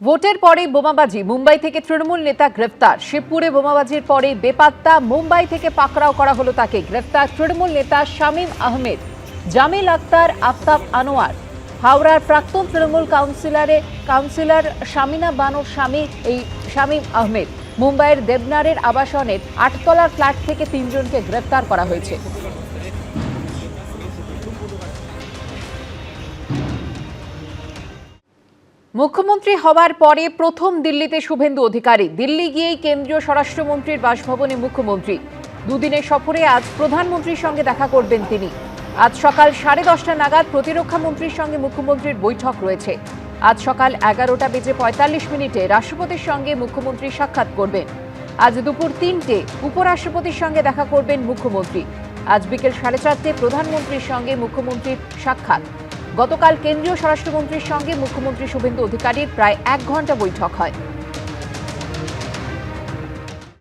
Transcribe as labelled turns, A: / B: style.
A: ভোটের পরে বোমাবাজি, মুম্বাই থেকে তৃণমূল নেতা গ্রেফতার। শিবপুরে বোমাবাজির পরে বেপাত্তা, মুম্বাই থেকে পাকড়াও করা হলো তাকে। গ্রেফতার তৃণমূল নেতা শামীম আহমেদ, জামিল আক্তার, আফতাব আনোয়ার। হাওড়ার প্রাক্তন তৃণমূল কাউন্সিলর শামিনা বানোর স্বামী এই শামীম আহমেদ। মুম্বাইয়ের দেবনারের আবাসনের 8তলার ফ্ল্যাট থেকে 3 জনকে গ্রেফতার করা হয়েছে। মুখ্যমন্ত্রী হওয়ার পরে প্রথম দিল্লিতে শুভেন্দু অধিকারী। দিল্লি গিয়েই কেন্দ্রীয় স্বরাষ্ট্রমন্ত্রীর বাসভবনে মুখ্যমন্ত্রী। দুদিনের সফরে আজ প্রধানমন্ত্রীর সঙ্গে দেখা করবেন তিনি। আজ সকাল 10:30 নাগাদ প্রতিরক্ষা মন্ত্রীর সঙ্গে মুখ্যমন্ত্রীর বৈঠক রয়েছে। আজ সকাল 11:45 রাষ্ট্রপতির সঙ্গে মুখ্যমন্ত্রী সাক্ষাৎ করবেন। আজ দুপুর 3টে উপরাষ্ট্রপতির সঙ্গে দেখা করবেন মুখ্যমন্ত্রী। আজ বিকেল 4:30 প্রধানমন্ত্রীর সঙ্গে মুখ্যমন্ত্রীর সাক্ষাৎ। গতকাল কেন্দ্রীয় স্বরাষ্ট্রমন্ত্রীর সঙ্গে মুখ্যমন্ত্রী শুভেন্দু অধিকারীর প্রায় 1 ঘন্টা বৈঠক হয়।